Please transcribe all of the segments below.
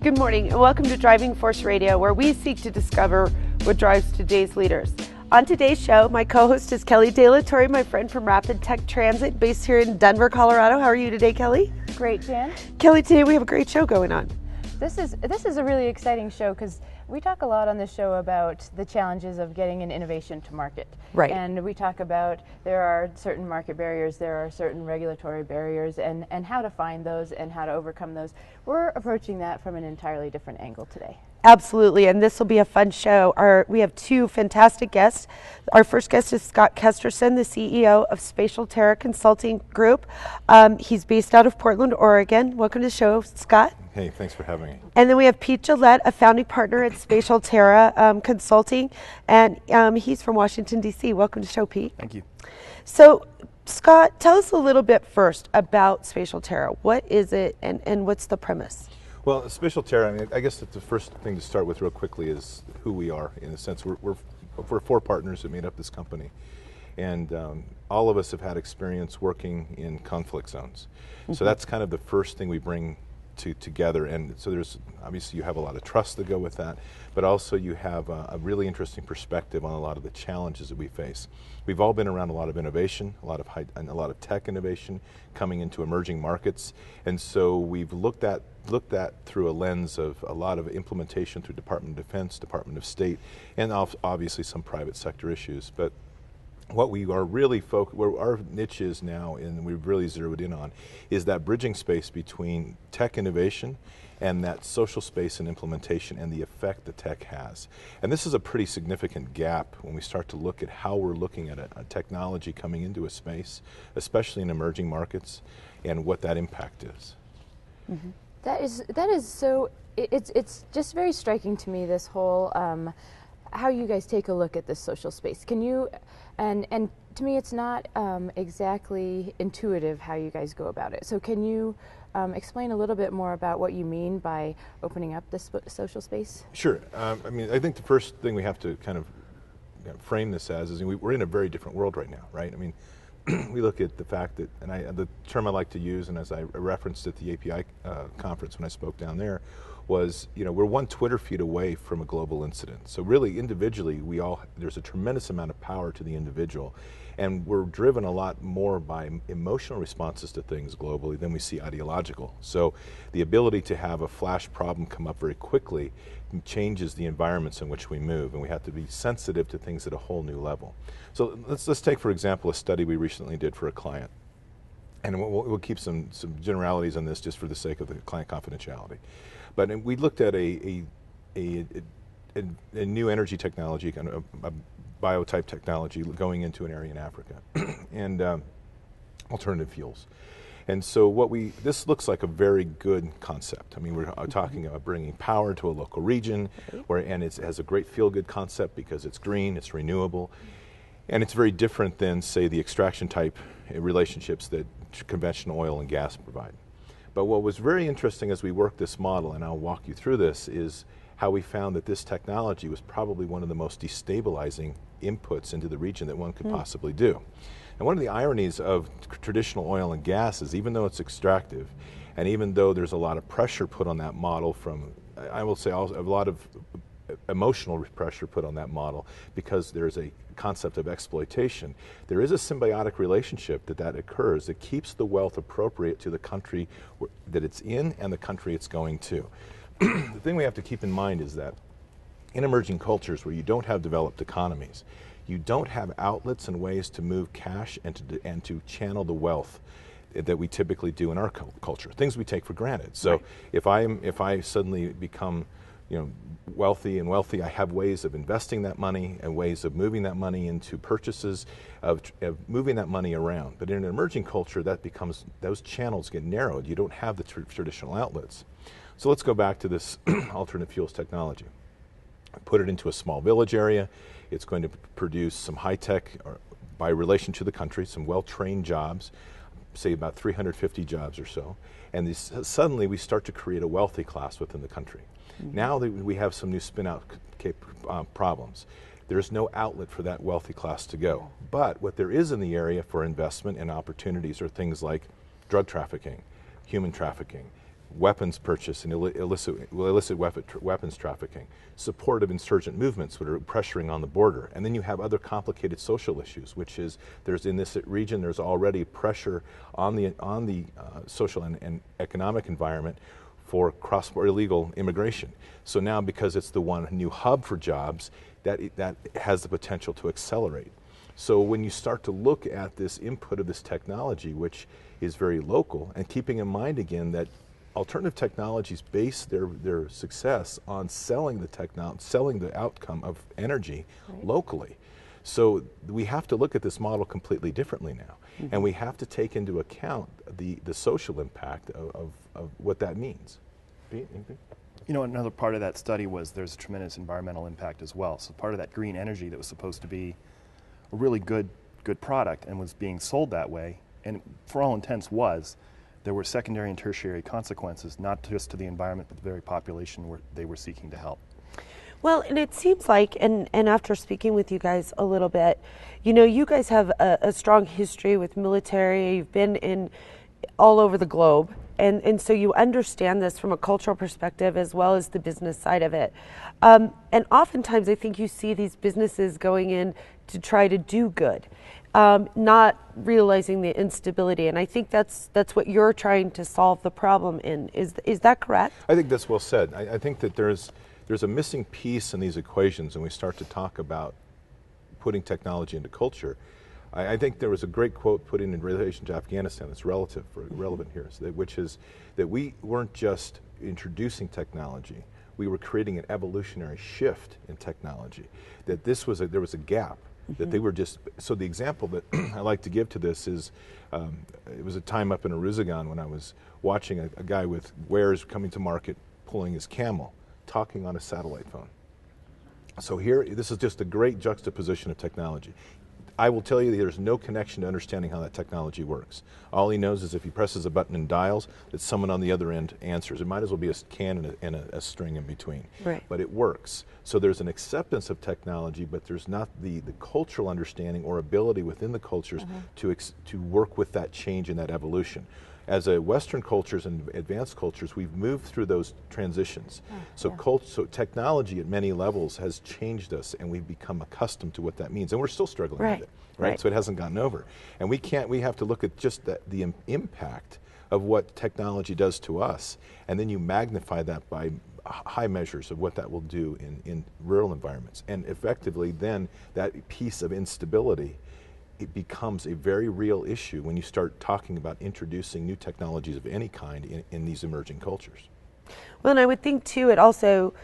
Good morning and welcome to Driving Force Radio, where we seek to discover what drives today's leaders. On today's show, my co-host is Kelly De La Torre, my friend from Rapid Tech Transit, based here in Denver, Colorado. How are you today, Kelly? Great, Jan. Kelly, today we have a great show going on. This is a really exciting show because we talk a lot on this show about the challenges of getting an innovation to market. Right. And we talk about there are certain market barriers, there are certain regulatory barriers, and how to find those and how to overcome those. We're approaching that from an entirely different angle today. Absolutely, and this will be a fun show. We have two fantastic guests. Our first guest is Scott Kesterson, the CEO of Spatial Terra Consulting Group. He's based out of Portland, Oregon. Welcome to the show, Scott. Hey, thanks for having me. And then we have Pete Gillette, a founding partner at Spatial Terra Consulting, and he's from Washington, D.C. Welcome to the show, Pete. Thank you. So, Scott, tell us a little bit first about Spatial Terra. What is it, and what's the premise? Well, Spatial Terra, I guess that the first thing to start with real quickly is who we are. In a sense, we're four partners that made up this company. And all of us have had experience working in conflict zones. Mm-hmm. So that's kind of the first thing we bring together. And so there's, obviously you have a lot of trust to go with that, but also you have a really interesting perspective on a lot of the challenges that we face. We've all been around a lot of innovation, a lot of tech innovation coming into emerging markets. And so we've looked at through a lens of a lot of implementation through Department of Defense, Department of State, and obviously some private sector issues. But what we are really where our niche is now, and we've really zeroed in on, is that bridging space between tech innovation and that social space and implementation and the effect the tech has. And this is a pretty significant gap when we start to look at how we're looking at a technology coming into a space, especially in emerging markets, and what that impact is. Mm-hmm. That is so, it's just very striking to me, this whole, how you guys take a look at this social space. Can you, and to me it's not exactly intuitive how you guys go about it. So can you explain a little bit more about what you mean by opening up this social space? Sure. I think the first thing we have to kind of frame this as is we're in a very different world right now, right? I mean, we look at the fact that, and the term I like to use, and as I referenced at the API conference when I spoke down there, was, we're one Twitter feed away from a global incident. So really, individually, there's a tremendous amount of power to the individual, and we're driven a lot more by emotional responses to things globally than we see ideological. So the ability to have a flash problem come up very quickly changes the environments in which we move, and we have to be sensitive to things at a whole new level. So let's take, for example, a study we recently did for a client. And we'll keep some generalities on this just for the sake of the client confidentiality. But we looked at a new energy technology, kind of a biotype technology going into an area in Africa, and alternative fuels. And so this looks like a very good concept. I mean, we're talking about bringing power to a local region, and it has a great feel-good concept because it's green, it's renewable, and it's very different than, say, the extraction type relationships that conventional oil and gas provide. But what was very interesting as we worked this model, and I'll walk you through this, is how we found that this technology was probably one of the most destabilizing inputs into the region that one could possibly do. And one of the ironies of traditional oil and gas is, even though it's extractive, and even though there's a lot of pressure put on that model from, I will say, also a lot of emotional pressure put on that model because there's a concept of exploitation, there is a symbiotic relationship that occurs that keeps the wealth appropriate to the country that it's in and the country it's going to. The thing we have to keep in mind is that in emerging cultures where you don't have developed economies, you don't have outlets and ways to move cash and to channel the wealth that we typically do in our culture, things we take for granted. So right. if I suddenly become wealthy, I have ways of investing that money and ways of moving that money into purchases, of moving that money around. But in an emerging culture, those channels get narrowed. You don't have the traditional outlets. So let's go back to this alternate fuels technology. Put it into a small village area. It's going to produce some high-tech, by relation to the country, some well-trained jobs, say about 350 jobs or so. And suddenly we start to create a wealthy class within the country. Mm-hmm. Now that we have some new spin-out problems. There's no outlet for that wealthy class to go. But what there is in the area for investment and opportunities are things like drug trafficking, human trafficking, weapons purchase and illicit weapons trafficking, support of insurgent movements that are pressuring on the border. And then you have other complicated social issues, which is there's in this region there's already pressure on the social and economic environment for cross-border illegal immigration. So now, because it's the one new hub for jobs, that has the potential to accelerate. So when you start to look at this input of this technology, which is very local, and keeping in mind again that alternative technologies base their success on selling the outcome of energy locally. So we have to look at this model completely differently now, and we have to take into account the social impact of what that means. Pete, anything? You know, another part of that study was there's a tremendous environmental impact as well. So part of that green energy that was supposed to be a really good product and was being sold that way, and for all intents there were secondary and tertiary consequences, not just to the environment, but the very population where they were seeking to help. Well, and it seems like, and after speaking with you guys a little bit, you know, you guys have a strong history with military. You've been in all over the globe. And so you understand this from a cultural perspective as well as the business side of it. And oftentimes I think you see these businesses going in to try to do good, not realizing the instability. And I think that's what you're trying to solve the problem in. Is that correct? I think that's well said. I think that there's a missing piece in these equations when we start to talk about putting technology into culture. I think there was a great quote put in relation to Afghanistan that's relevant here, which is that we weren't just introducing technology, we were creating an evolutionary shift in technology. That there was a gap, that they were just, so the example that I like to give to this is, it was a time up in Aruzagan when I was watching a guy with wares coming to market, pulling his camel, talking on a satellite phone. So here, this is just a great juxtaposition of technology. I will tell you that there's no connection to understanding how that technology works. All he knows is if he presses a button and dials, that someone on the other end answers. It might as well be a can and a string in between. Right. But it works. So there's an acceptance of technology, but there's not the cultural understanding or ability within the cultures to work with that change and that evolution. As Western cultures and advanced cultures, we've moved through those transitions. So technology at many levels has changed us, and we've become accustomed to what that means, and we're still struggling with it, right? So it hasn't gotten over, and we have to look at just the impact of what technology does to us, and then you magnify that by high measures of what that will do in rural environments, and effectively then that piece of instability, it becomes a very real issue when you start talking about introducing new technologies of any kind in these emerging cultures. Well, and I would think too, it also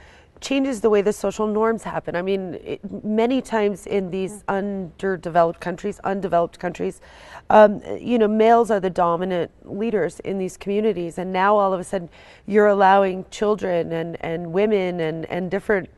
changes the way the social norms happen. I mean, many times in these undeveloped countries, you know, males are the dominant leaders in these communities, and now all of a sudden you're allowing children and women and different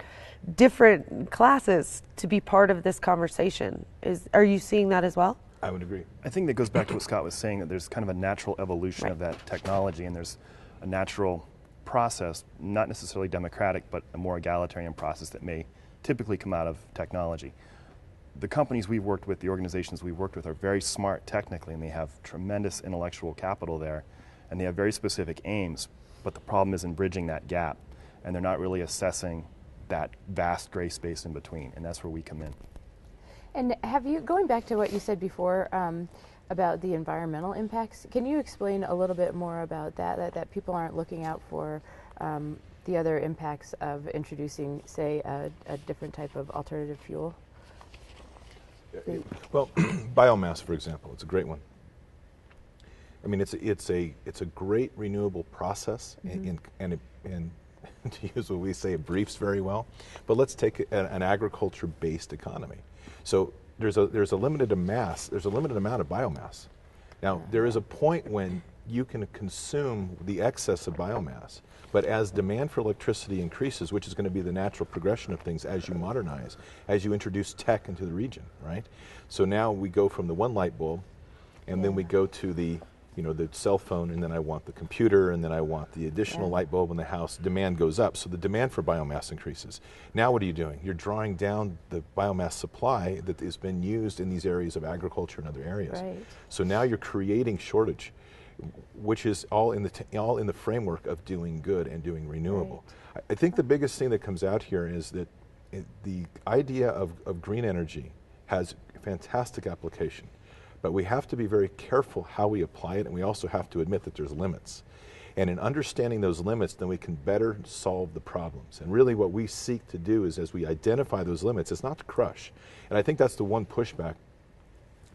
classes to be part of this conversation. Are you seeing that as well? I would agree. I think that goes back to what Scott was saying, that there's kind of a natural evolution of that technology, and there's a natural process, not necessarily democratic, but a more egalitarian process that may typically come out of technology. The companies we've worked with, the organizations we've worked with are very smart technically, and they have tremendous intellectual capital there, and they have very specific aims, but the problem is in bridging that gap, and they're not really assessing that vast gray space in between, and that's where we come in. And going back to what you said before about the environmental impacts, can you explain a little bit more about that people aren't looking out for the other impacts of introducing, say, a different type of alternative fuel? Well, biomass, for example, it's a great one. I mean, it's a great renewable process, and to use what we say, it briefs very well. But let's take an agriculture-based economy. So there's a limited amount of biomass. Now there is a point when you can consume the excess of biomass, but as demand for electricity increases, which is going to be the natural progression of things as you modernize, as you introduce tech into the region, right? So now we go from the one light bulb, and then we go to the cell phone, and then I want the computer, and then I want the additional light bulb in the house. Demand goes up, so the demand for biomass increases. Now what are you doing? You're drawing down the biomass supply that has been used in these areas of agriculture and other areas. Right. So now you're creating shortage. which is all in the framework of doing good and doing renewable. Right. I think the biggest thing that comes out here is that the idea of green energy has fantastic application, but we have to be very careful how we apply it, and we also have to admit that there's limits. And in understanding those limits, then we can better solve the problems. And really what we seek to do is, as we identify those limits, it's not to crush. And I think that's the one pushback.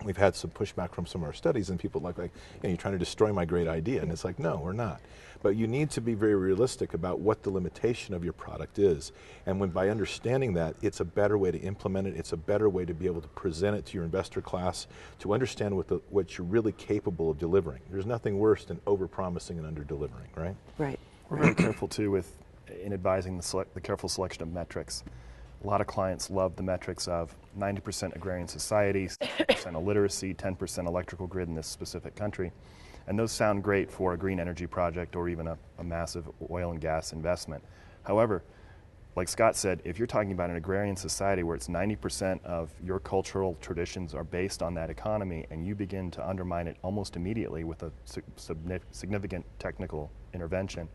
We've had some pushback from some of our studies, and people like, you're trying to destroy my great idea. And it's like, no, we're not. But you need to be very realistic about what the limitation of your product is. And when by understanding that, it's a better way to implement it. It's a better way to be able to present it to your investor class, to understand what you're really capable of delivering. There's nothing worse than over-promising and under-delivering, right? Right. We're very careful, too, in advising the careful selection of metrics. A lot of clients love the metrics of 90% agrarian society, 6% illiteracy, 10% electrical grid in this specific country. And those sound great for a green energy project or even a massive oil and gas investment. However, like Scott said, if you're talking about an agrarian society where it's 90% of your cultural traditions are based on that economy, and you begin to undermine it almost immediately with a significant technical intervention,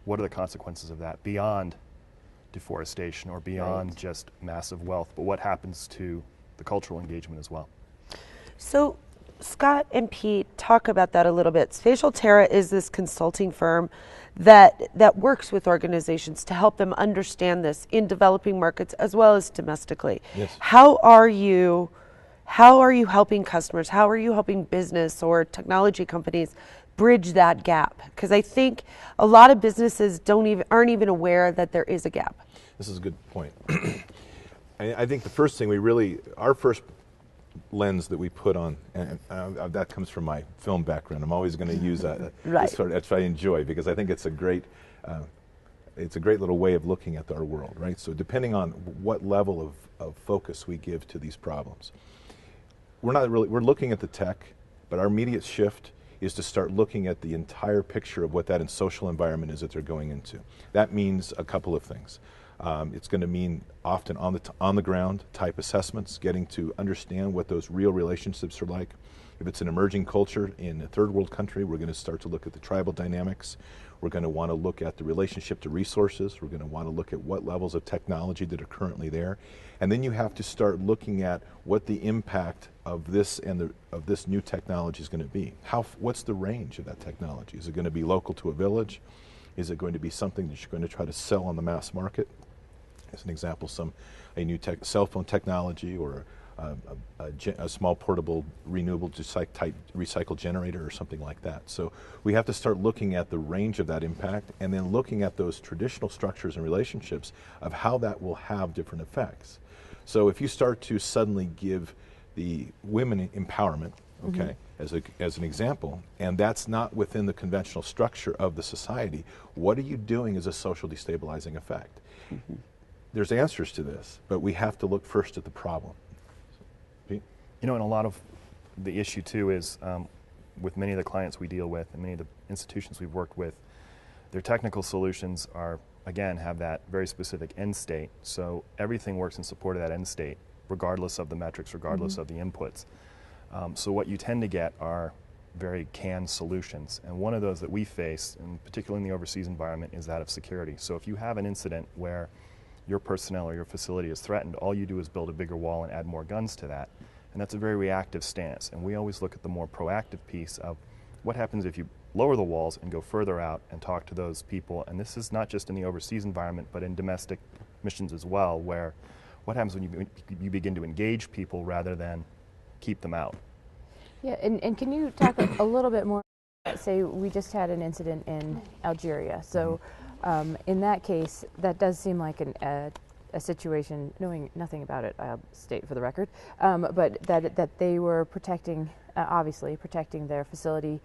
what are the consequences of that beyond deforestation or beyond just massive wealth, but what happens to the cultural engagement as well? So Scott and Pete talk about that a little bit. Spatial Terra is this consulting firm that works with organizations to help them understand this in developing markets as well as domestically. Yes. How are you helping customers? How are you helping business or technology companies bridge that gap? Because I think a lot of businesses aren't even aware that there is a gap. This is a good point. I think the first thing our first lens that we put on, and that comes from my film background. I'm always going to use that. Right. That's what I enjoy, because I think it's a great little way of looking at our world, right? So depending on what level of focus we give to these problems, we're looking at the tech, but our immediate shift is to start looking at the entire picture of what that social environment is that they're going into. That means a couple of things. It's going to mean often on the ground type assessments, getting to understand what those real relationships are like. If it's an emerging culture in a third world country, we're going to start to look at the tribal dynamics. We're going to want to look at the relationship to resources. We're going to want to look at what levels of technology that are currently there. And then you have to start looking at what the impact of this of this new technology is going to be. What's the range of that technology? Is it going to be local to a village? Is it going to be something that you're going to try to sell on the mass market? As an example, a new cell phone technology or a small portable renewable type recycle generator or something like that. So we have to start looking at the range of that impact, and then looking at those traditional structures and relationships of how that will have different effects. So if you start to suddenly give the women empowerment, okay, as an example, and that's not within the conventional structure of the society, what are you doing as a social destabilizing effect? There's answers to this, but we have to look first at the problem. Pete? You know, and a lot of the issue too is with many of the clients we deal with and many of the institutions we've worked with, their technical solutions have that very specific end state. So everything works in support of that end state, regardless of the metrics, regardless of the inputs. So what you tend to get are very canned solutions. And one of those that we face, and particularly in the overseas environment, is that of security. So if you have an incident where your personnel or your facility is threatened, all you do is build a bigger wall and add more guns to that. And that's a very reactive stance. And we always look at the more proactive piece of what happens if you lower the walls and go further out and talk to those people. And this is not just in the overseas environment, but in domestic missions as well, where what happens when you begin to engage people rather than keep them out? Yeah, and can you talk a little bit more? Say we just had an incident in Algeria. So in that case, that does seem like a situation, knowing nothing about it, I'll state for the record, but that they were protecting, obviously protecting their facility.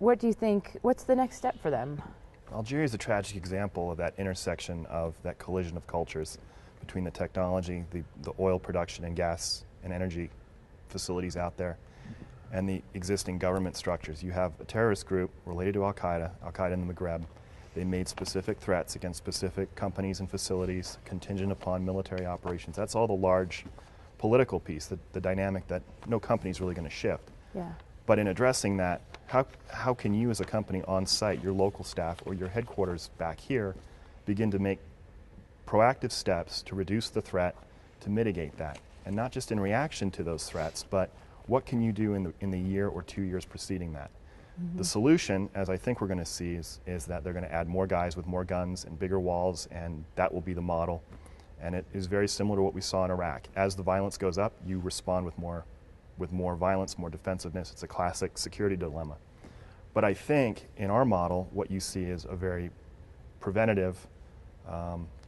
What do you think, what's the next step for them? Algeria is a tragic example of that intersection of that collision of cultures between the technology, the oil production and gas and energy facilities out there, and the existing government structures. You have a terrorist group related to Al-Qaeda in the Maghreb. They made specific threats against specific companies and facilities contingent upon military operations. That's all the large political piece, the dynamic that no company is really going to shift. Yeah. But in addressing that, how can you as a company on site, your local staff or your headquarters back here, begin to make proactive steps to reduce the threat, to mitigate that? And not just in reaction to those threats, but what can you do in the year or 2 years preceding that? Mm-hmm. The solution, as I think we're going to see, is that they're going to add more guys with more guns and bigger walls, and that will be the model. And it is very similar to what we saw in Iraq. As the violence goes up, you respond with more violence, more defensiveness. It's a classic security dilemma. But I think in our model, what you see is a very preventative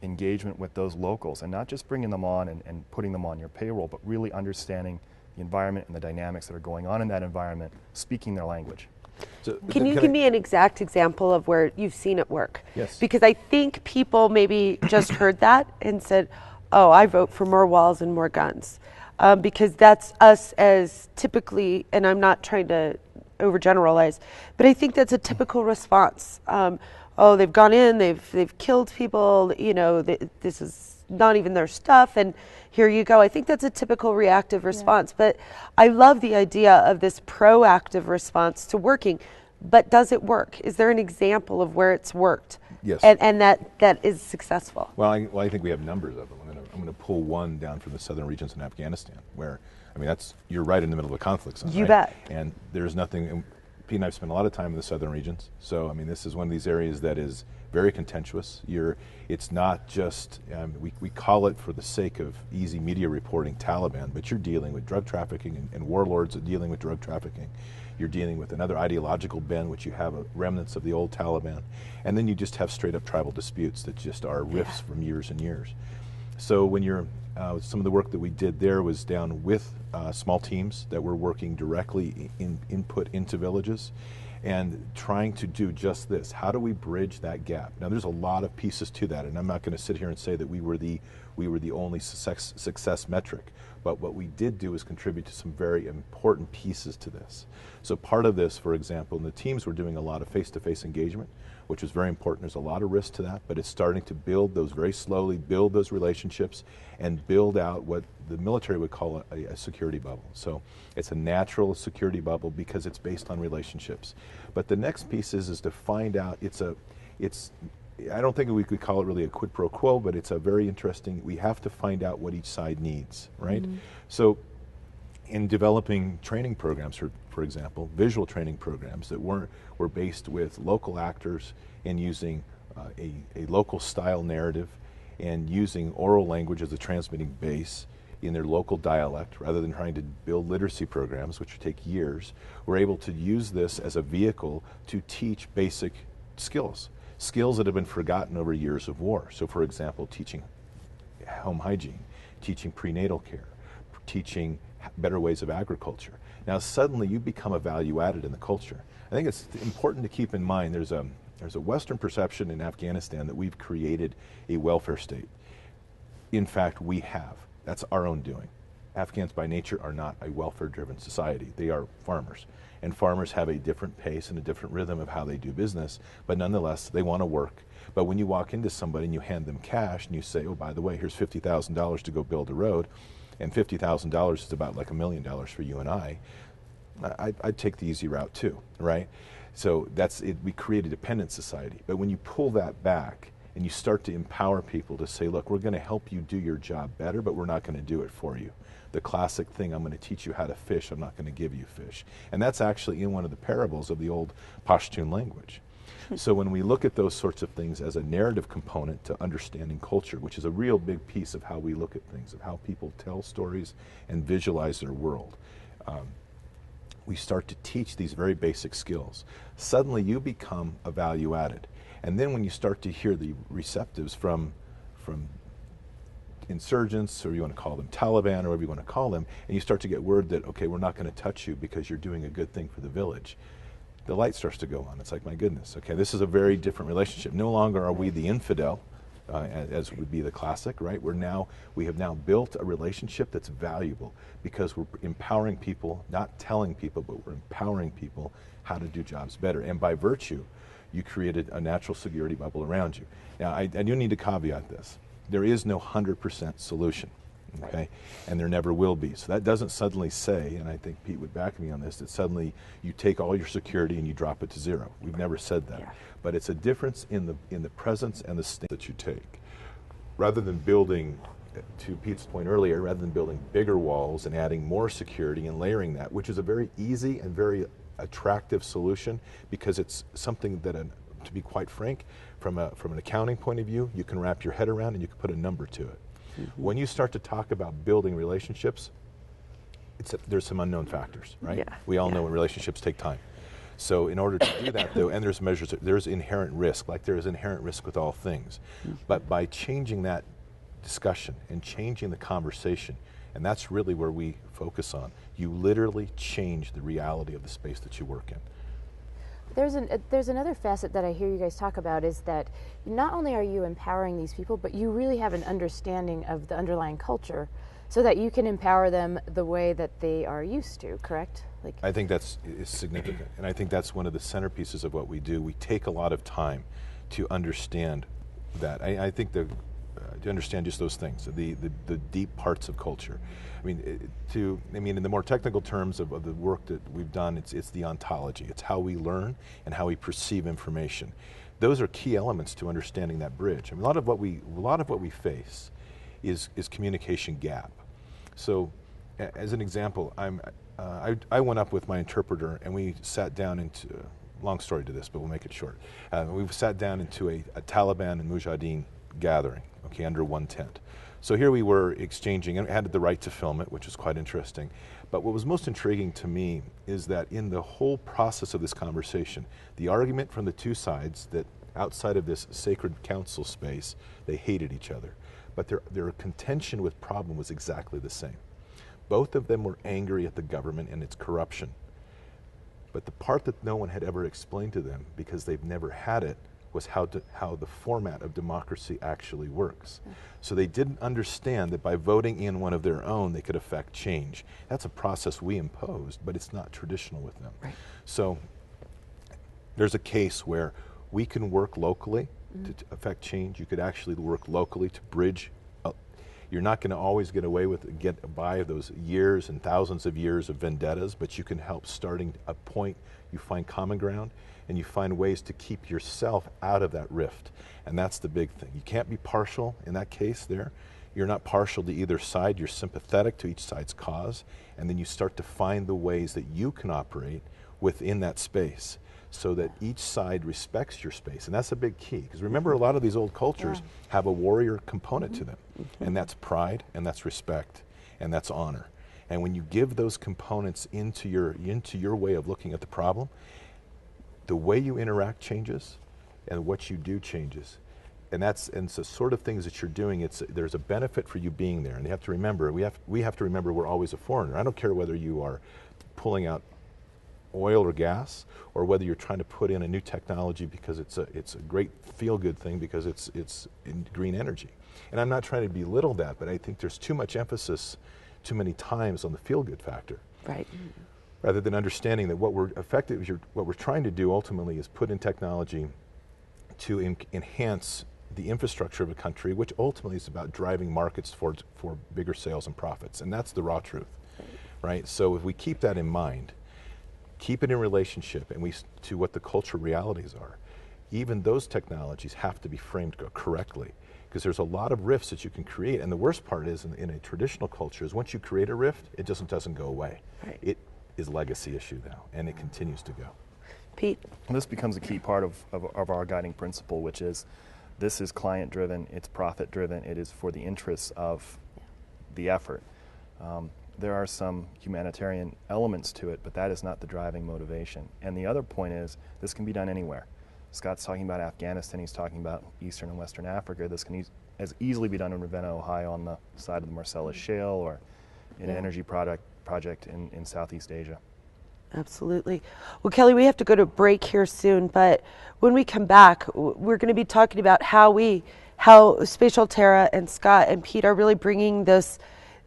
engagement with those locals, and not just bringing them on and putting them on your payroll, but really understanding the environment and the dynamics that are going on in that environment, speaking their language. So, can you give me an exact example of where you've seen it work? Yes. Because I think people maybe just heard that and said, oh, I vote for more walls and more guns. Because that's us as typically, and I'm not trying to overgeneralize, but I think that's a typical response. Oh, they've gone in, they've killed people, you know, this is not even their stuff, and here you go. I think that's a typical reactive response, but I love the idea of this proactive response to working. But does it work? Is there an example of where it's worked? Yes. And that is successful? Well, I think we have numbers of them. I'm going to pull one down from the southern regions in Afghanistan, where, I mean, you're right in the middle of a conflict zone. You right? bet. And there's nothing. And Pete and I've spent a lot of time in the southern regions, so I mean, this is one of these areas that is very contentious. It's not just we call it, for the sake of easy media reporting, Taliban, but you're dealing with drug trafficking and warlords are dealing with drug trafficking. You're dealing with another ideological bend, which you have remnants of the old Taliban, and then you just have straight up tribal disputes that just are rifts from years and years. So when some of the work that we did there was down with small teams that were working directly input into villages and trying to do just this. How do we bridge that gap? Now there's a lot of pieces to that, and I'm not going to sit here and say that we were the only success metric, but what we did do is contribute to some very important pieces to this. So part of this, for example, and the teams were doing a lot of face-to-face engagement, which was very important. There's a lot of risk to that, but it's starting to build those very slowly, build those relationships, and build out what the military would call a security bubble. So it's a natural security bubble because it's based on relationships. But the next piece is to find out, I don't think we could call it really a quid pro quo, but it's a very interesting, we have to find out what each side needs, right? Mm-hmm. So in developing training programs, for example, visual training programs that were based with local actors and using a local style narrative and using oral language as a transmitting base in their local dialect, rather than trying to build literacy programs, which would take years, we're able to use this as a vehicle to teach basic skills that have been forgotten over years of war. So for example, teaching home hygiene, teaching prenatal care, teaching better ways of agriculture. Now suddenly you become a value added in the culture. I think it's important to keep in mind there's a Western perception in Afghanistan that we've created a welfare state. In fact, we have. That's our own doing. Afghans by nature are not a welfare-driven society. They are farmers. And farmers have a different pace and a different rhythm of how they do business, but nonetheless, they want to work. But when you walk into somebody and you hand them cash and you say, oh, by the way, here's $50,000 to go build a road, and $50,000 is about like $1 million for you and I'd take the easy route too, right? So that's it. We create a dependent society. But when you pull that back and you start to empower people to say, look, we're going to help you do your job better, but we're not going to do it for you. The classic thing, I'm going to teach you how to fish, I'm not going to give you fish. And that's actually in one of the parables of the old Pashtun language. So when we look at those sorts of things as a narrative component to understanding culture, which is a real big piece of how we look at things, of how people tell stories and visualize their world, we start to teach these very basic skills. Suddenly you become a value added. And then when you start to hear the receptives from insurgents, or you want to call them Taliban, or whatever you want to call them, and you start to get word that, okay, we're not going to touch you because you're doing a good thing for the village, the light starts to go on. It's like, my goodness, okay, this is a very different relationship. No longer are we the infidel, as would be the classic, right? We have now built a relationship that's valuable because we're empowering people, not telling people, but we're empowering people how to do jobs better. And by virtue, you created a natural security bubble around you. Now, I do need to caveat this. There is no 100% solution. Okay, and there never will be. So that doesn't suddenly say, and I think Pete would back me on this, that suddenly you take all your security and you drop it to zero. We've never said that. Yeah. But it's a difference in the presence and the stance that you take. Rather than building, to Pete's point earlier, rather than building bigger walls and adding more security and layering that, which is a very easy and very attractive solution, because it's something that, to be quite frank, from an accounting point of view, you can wrap your head around and you can put a number to it. When you start to talk about building relationships, there's some unknown factors, right? Yeah. We all know when relationships take time. So in order to do that, though, and there's inherent risk, like there is inherent risk with all things. But by changing that discussion and changing the conversation, and that's really where we focus on, you literally change the reality of the space that you work in. There's another facet that I hear you guys talk about, is that not only are you empowering these people, but you really have an understanding of the underlying culture so that you can empower them the way that they are used to, correct? I think is significant, and I think that's one of the centerpieces of what we do. We take a lot of time to understand that. I think to understand just those things, the deep parts of culture. In the more technical terms of the work that we've done, it's the ontology. It's how we learn and how we perceive information. Those are key elements to understanding that bridge. A lot of what we face is communication gap. So, as an example, I went up with my interpreter and we sat down into, long story to this, but we'll make it short. We sat down into a Taliban and Mujahideen gathering, okay, under one tent. So here we were exchanging, and I had the right to film it, which was quite interesting. But what was most intriguing to me is that in the whole process of this conversation, the argument from the two sides, that outside of this sacred council space, they hated each other. But their contention with problem was exactly the same. Both of them were angry at the government and its corruption. But the part that no one had ever explained to them, because they've never had it, was how the format of democracy actually works. So they didn't understand that by voting in one of their own, they could affect change. That's a process we imposed, but it's not traditional with them. Right. So there's a case where we can work locally to affect change. You could actually work locally to bridge. You're not going to always get by those years and thousands of years of vendettas, but you can help starting a point. You find common ground, and you find ways to keep yourself out of that rift. And that's the big thing. You can't be partial in that case there. You're not partial to either side. You're sympathetic to each side's cause. And then you start to find the ways that you can operate within that space so that each side respects your space. And that's a big key. Because remember, a lot of these old cultures have a warrior component to them. And that's pride, and that's respect, and that's honor. And when you give those components into your way of looking at the problem, the way you interact changes, and what you do changes. And it's the sort of things that you're doing. There's a benefit for you being there. And you have to remember, we have to remember we're always a foreigner. I don't care whether you are pulling out oil or gas, or whether you're trying to put in a new technology because it's a great feel-good thing because it's in green energy. And I'm not trying to belittle that, but I think there's too much emphasis too many times on the feel-good factor. Right. Rather than understanding that what we're trying to do ultimately is put in technology to enhance the infrastructure of a country, which ultimately is about driving markets for bigger sales and profits. And that's the raw truth, right? So if we keep that in mind, keep it in relationship to what the cultural realities are, even those technologies have to be framed correctly, because there's a lot of rifts that you can create. And the worst part is in a traditional culture is once you create a rift, it just doesn't go away. Right. It is a legacy issue now, and it continues to go. Pete? And this becomes a key part of our guiding principle, which is this is client-driven, it's profit-driven, it is for the interests of the effort. There are some humanitarian elements to it, but that is not the driving motivation. And the other point is this can be done anywhere. Scott's talking about Afghanistan, he's talking about Eastern and Western Africa. This can as easily be done in Ravenna, Ohio on the side of the Marcellus Shale, or in an energy project in Southeast Asia. Absolutely. Well, Kelly, we have to go to break here soon, but when we come back, we're going to be talking about how Spatial Terra and Scott and Pete are really bringing this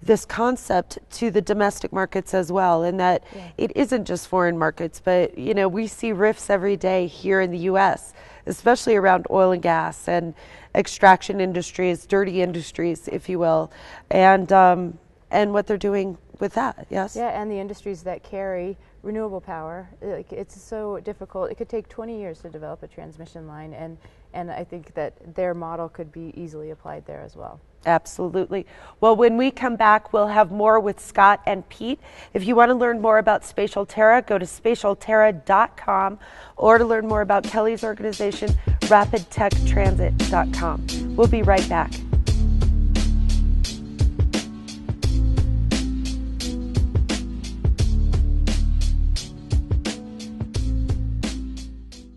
this concept to the domestic markets as well, and that it isn't just foreign markets, but we see rifts every day here in the U.S., especially around oil and gas and extraction industries, dirty industries, if you will, and what they're doing with that. Yes. Yeah, and the industries that carry renewable power. It's so difficult. It could take 20 years to develop a transmission line, and I think that their model could be easily applied there as well. Absolutely. Well, when we come back, we'll have more with Scott and Pete. If you want to learn more about Spatial Terra, go to spatialterra.com, or to learn more about Kelly's organization, rapidtechtransit.com. We'll be right back.